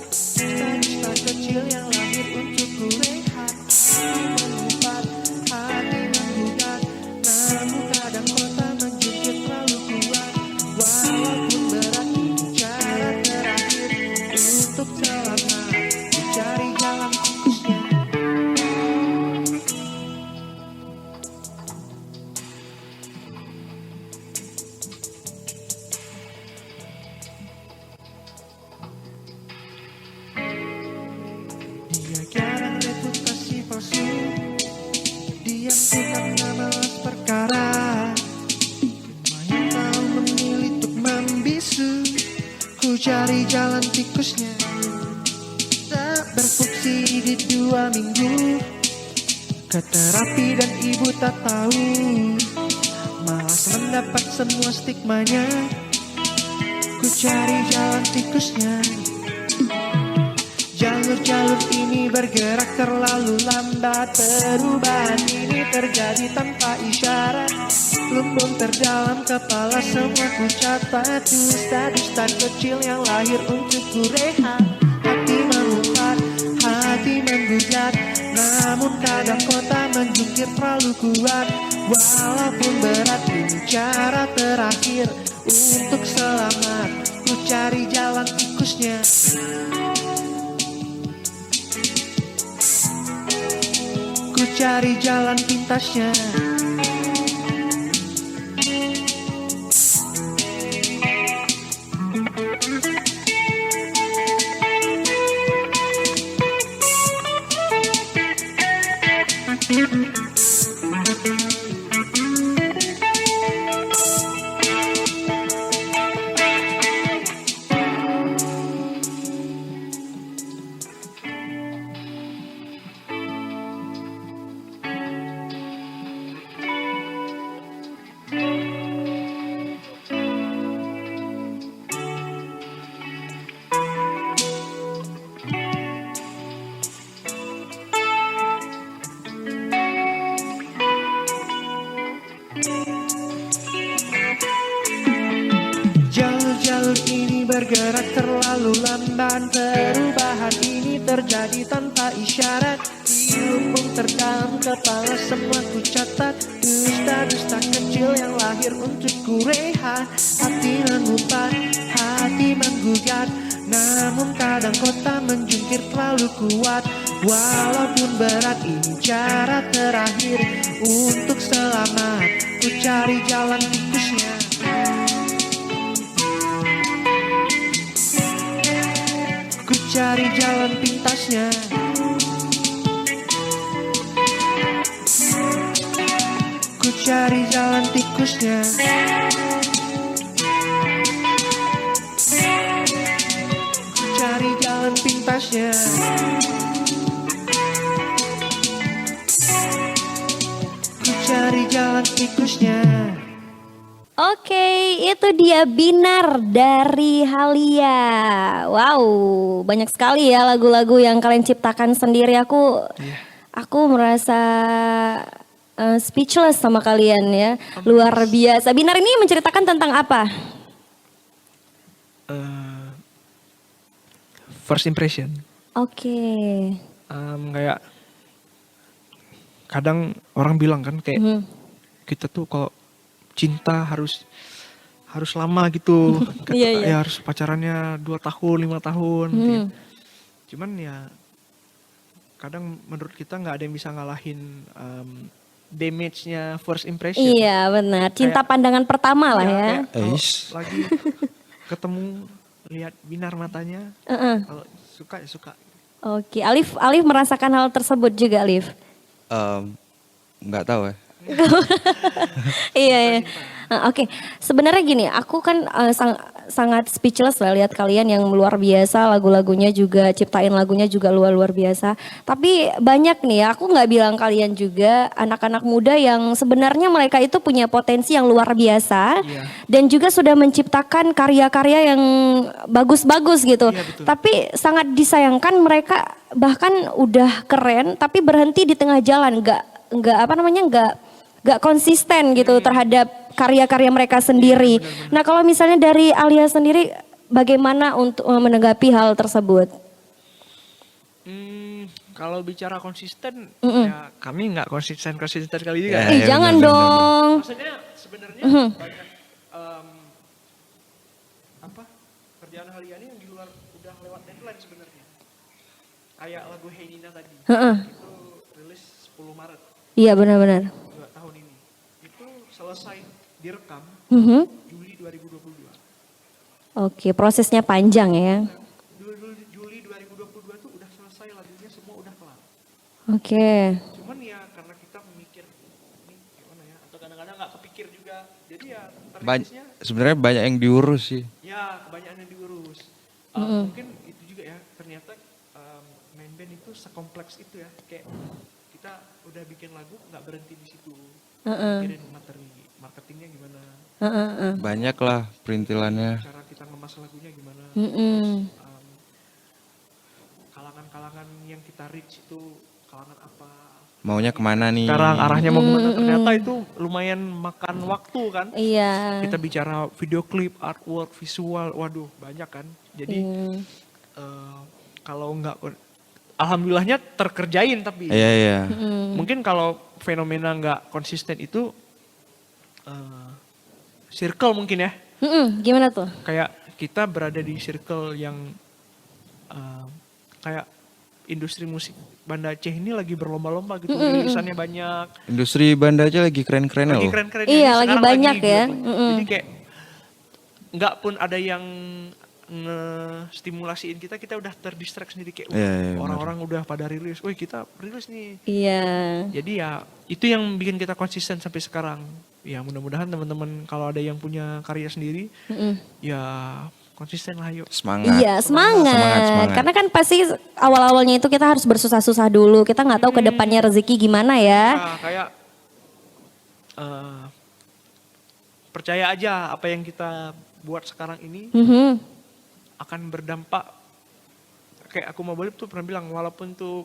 Dusta kecil yang lahir untuk ku rehat. Mengumpat, hati menggugat. Namun kadang kota menjunjung terlalu kuat. Walaupun berat ini cara terakhir untuk selamat. Ku cari jalan tikusnya. Dia garang reputasi palsu. Diam karena malas perkara. Lumayan tahu memilih untuk membisu. Ku cari jalan tikusnya. Tak berfungsi di 2 minggu. Ke terapi dan ibu tak tahu. Malas mendapat semua stigmanya. Ku cari jalan tikusnya. Jalur-jalur ini bergerak terlalu lambat. Perubahan ini terjadi tanpa isyarat. Lumbung terdalam kepala semua ku catat. Dusta-dusta kecil yang lahir untuk ku rehat. Hati mengumpat, hati menggugat. Namun kadang kota menjungkir terlalu kuat. Walaupun berat ini cara terakhir untuk selamat. Ku cari jalan tikusnya. Ku cari jalan pintasnya. Jalur-jalur ini bergerak terlalu lamban. Perubahan ini terjadi tanpa isyarat. Di lumbung terdalam kepala semua ku catat. Dusta-dusta kecil yang lahir untuk ku rehat. Hati mengumpat, hati menggugat. Namun kadang kota menjungkir terlalu kuat. Walaupun berat ini cara terakhir untuk selamat. Ku cari jalan tikusnya. Ku cari jalan pintasnya. Ku cari jalan tikusnya. Ku cari jalan pintasnya. Ku cari jalan jalan tikusnya. Oke, itu dia Binar dari Halia. Wow, banyak sekali ya lagu-lagu yang kalian ciptakan sendiri. Aku merasa speechless sama kalian ya. Luar biasa. Binar ini menceritakan tentang apa? First impression. Oke. Kayak kadang orang bilang kan kayak kita tuh kalau cinta harus lama gitu. Iya. Ya harus pacarannya 2 tahun, 5 tahun. Gitu ya. Cuman ya kadang menurut kita nggak ada yang bisa ngalahin damage-nya first impression. Iya benar, cinta pandangan pertama lah Iya, ya. kayak kalau Eish. lagi ketemu lihat binar matanya, kalau suka ya suka. Oke, Alif merasakan hal tersebut juga, Alif. Nggak tahu ya. Iya. Oke, sebenarnya gini, aku kan sangat speechless lah lihat kalian yang luar biasa, lagu-lagunya juga, ciptain lagunya juga luar biasa. Tapi banyak nih, aku nggak bilang kalian juga anak-anak muda yang sebenarnya mereka itu punya potensi yang luar biasa dan juga sudah menciptakan karya-karya yang bagus-bagus gitu. Iya, betul. Tapi sangat disayangkan mereka bahkan udah keren tapi berhenti di tengah jalan, nggak konsisten gitu terhadap karya-karya mereka sendiri. Nah kalau misalnya dari Alia sendiri bagaimana untuk menanggapi hal tersebut? Kalau bicara konsisten, ya kami nggak konsisten kali juga. Ya, Jangan benar, dong. Maksudnya sebenarnya banyak kerjaan Halia ini yang di luar udah lewat deadline sebenarnya. Kayak lagu Hey Nina tadi, itu rilis 10 Maret Iya benar-benar. 2 tahun ini. Itu selesai direkam Juli 2022. Oke, prosesnya panjang ya. Juli 2022 tuh udah selesai lagunya, semua udah kelar. Oke. Cuman ya karena kita memikir ini gimana ya, atau kadang-kadang nggak kepikir juga. Jadi ya terrilisnya Sebenarnya banyak yang diurus sih. ya kebanyakan yang diurus. Mungkin itu juga ya, ternyata main band itu sekompleks itu ya. Kayak kita udah bikin lagu nggak berhenti di situ. Mikirin materi, marketingnya gimana, Banyak lah perintilannya. cara kita ngemas lagunya gimana. Kalangan-kalangan yang kita reach itu kalangan apa. Maunya kemana nih? Sekarang arahnya mau kemana, ternyata itu lumayan makan waktu kan. Iya. Kita bicara video klip, artwork, visual, waduh banyak kan. Jadi kalau nggak, alhamdulillahnya terkerjain tapi Iya. mungkin kalau fenomena nggak konsisten itu circle mungkin ya. Gimana tuh? Kayak kita berada di circle yang kayak industri musik Banda Aceh ini lagi berlomba-lomba gitu, rilisannya banyak. Industri Banda aja lagi keren-kerennya Lagi loh. keren-keren. Iya, Jadi lagi sekarang banyak ya. gitu. Jadi kayak nggak pun ada yang ngestimulasiin kita udah terdistract sendiri kayak Iya, orang-orang udah pada rilis, wih kita rilis nih. Iya. Jadi ya itu yang bikin kita konsisten sampai sekarang. Ya mudah-mudahan teman-teman kalau ada yang punya karya sendiri, ya konsisten lah yuk. Semangat. Iya semangat. Semangat. Karena kan pasti awal-awalnya itu kita harus bersusah-susah dulu. Kita nggak tahu ke depannya rezeki gimana ya. Nah, kayak percaya aja apa yang kita buat sekarang ini akan berdampak. Kayak aku mau balik tuh pernah bilang, walaupun tuh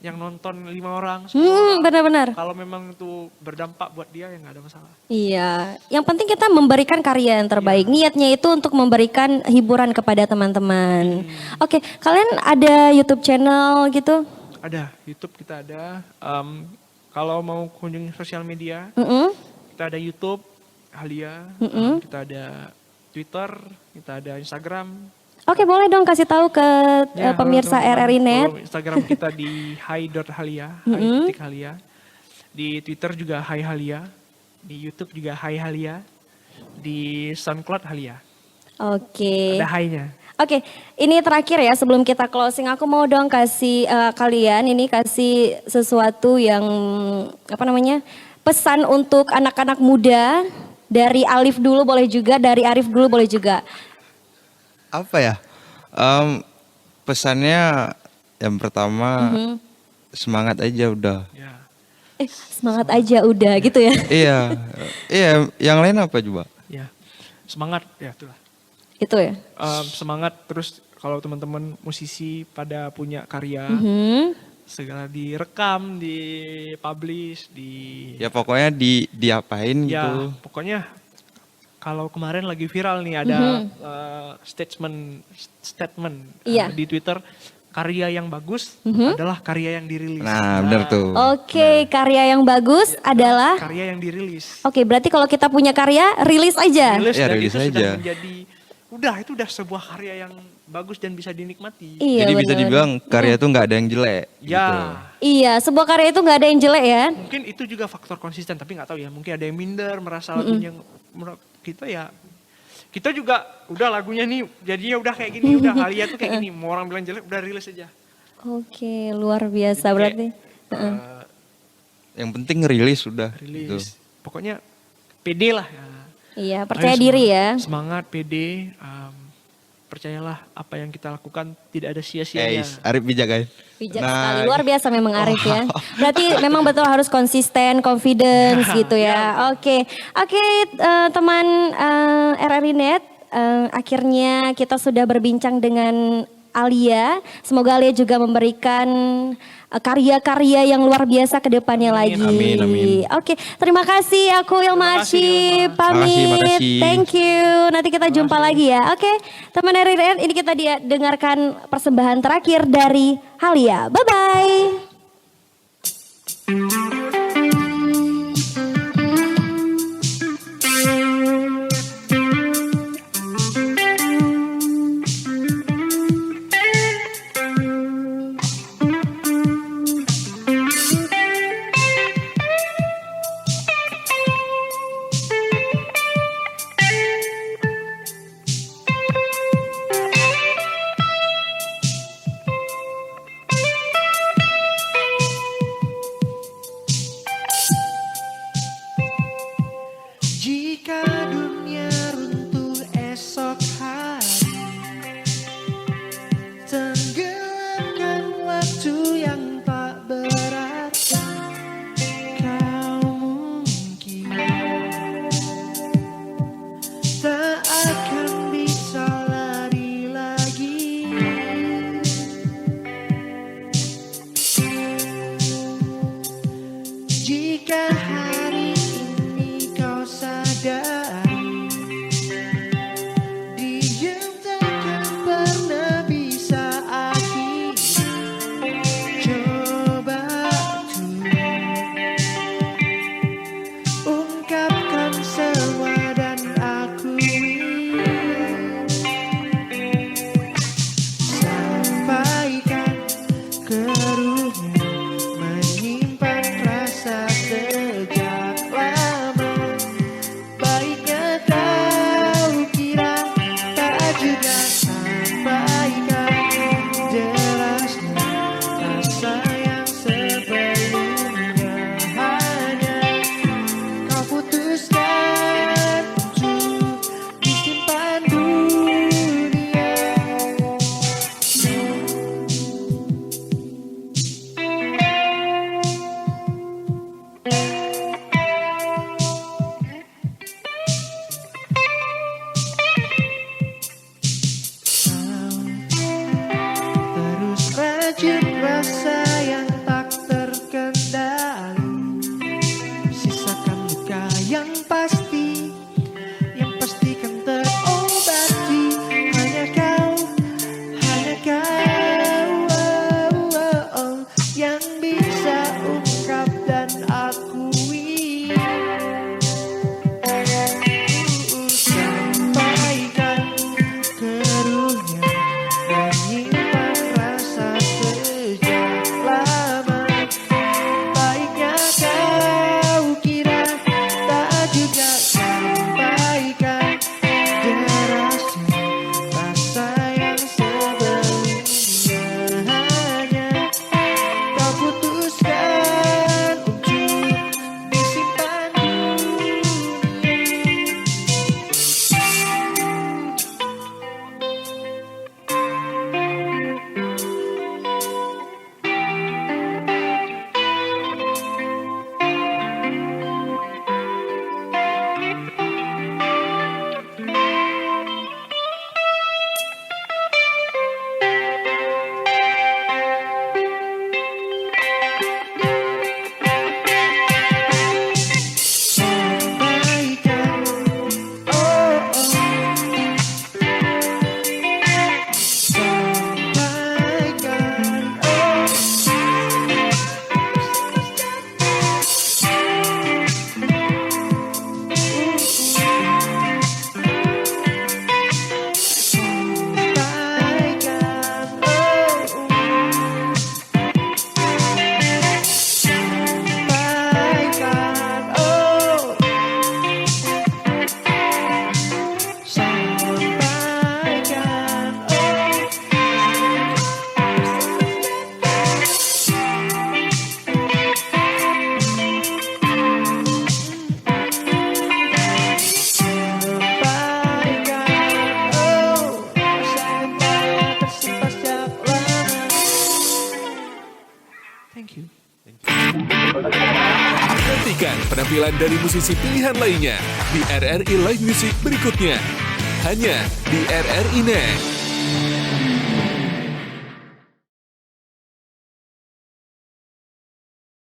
yang nonton 5 orang, 10 orang, Benar-benar. kalau memang itu berdampak buat dia ya nggak ada masalah. Iya, yang penting kita memberikan karya yang terbaik. Niatnya itu untuk memberikan hiburan kepada teman-teman. Oke, kalian ada YouTube channel gitu? Ada, YouTube kita ada. Kalau mau kunjungi sosial media, kita ada YouTube, Halia, kita ada Twitter, kita ada Instagram. Oke, boleh dong kasih tahu ke Ya, pemirsa halo, teman-teman. RRI Net. Follow Instagram kita di hi.halia, hi.halia. Di Twitter juga Hai Halia. Di YouTube juga Hai Halia. Di SoundCloud Halia. Oke. Ada Hai-nya. Oke, ini terakhir ya sebelum kita closing, aku mau dong kasih kalian ini kasih sesuatu yang pesan untuk anak-anak muda. Dari Alif dulu boleh juga, dari Arif dulu boleh juga. Apa ya? Pesannya yang pertama semangat aja udah. Ya. Semangat aja udah gitu ya. Iya, iya. Yang lain apa coba? Ya, semangat ya itulah. Itu ya. Semangat terus kalau teman-teman musisi pada punya karya, segala direkam, dipublish, Ya pokoknya diapain ya gitu. pokoknya kalau kemarin lagi viral nih ada statement Iya. di Twitter, karya yang bagus adalah karya yang dirilis. Nah, benar tuh. Oke, karya yang bagus adalah Karya yang dirilis. Oke, berarti kalau kita punya karya, rilis aja. Rilis Ya, dan rilis itu sudah aja. menjadi itu udah sebuah karya yang bagus dan bisa dinikmati. Iya, Jadi bisa benar. dibilang karya itu nggak ada yang jelek. Ya, Gitu. Iya, sebuah karya itu nggak ada yang jelek ya. mungkin itu juga faktor konsisten, tapi nggak tahu ya. Mungkin ada yang minder, merasa lagunya kita ya. Kita juga udah lagunya nih jadinya udah kayak gini, udah Halia tuh kayak gini. Mau orang bilang jelek, udah rilis aja. Oke, luar biasa Jadi berarti. kayak, Yang penting rilis sudah. rilis. Gitu. Pokoknya pede lah ya. Iya, percaya Ayo diri ya. Semangat, pede. Percayalah apa yang kita lakukan tidak ada sia-sianya. Arif bijak guys. Bijak Nah, sekali, luar biasa memang Arif ya. Berarti memang betul harus konsisten, confidence gitu ya. Oke, teman RRI Net, akhirnya kita sudah berbincang dengan Alia. Semoga Alia juga memberikan karya-karya yang luar biasa ke depannya lagi. amin, amin. Oke, terima kasih. Aku Ilma Terima kasih, Aci, Ilma. pamit. Makasih. Thank you. Nanti kita jumpa lagi ya. Oke, teman RRI, ini kita dengarkan persembahan terakhir dari Halia. Bye-bye. Jika dunia runtuh esok hari, tenggelamkan waktu yang tak berarti. Kau mungkin tak akan bisa lari lagi. Jika hari ini kau sadari, diam takkan pernah bisa akhiri. Coba tuh ungkapkan semua dan akui. Sampaikan keruhnya menyimpan rasa Nantikan penampilan dari musisi pilihan lainnya di RRI Live Music berikutnya. Hanya di RRI Net.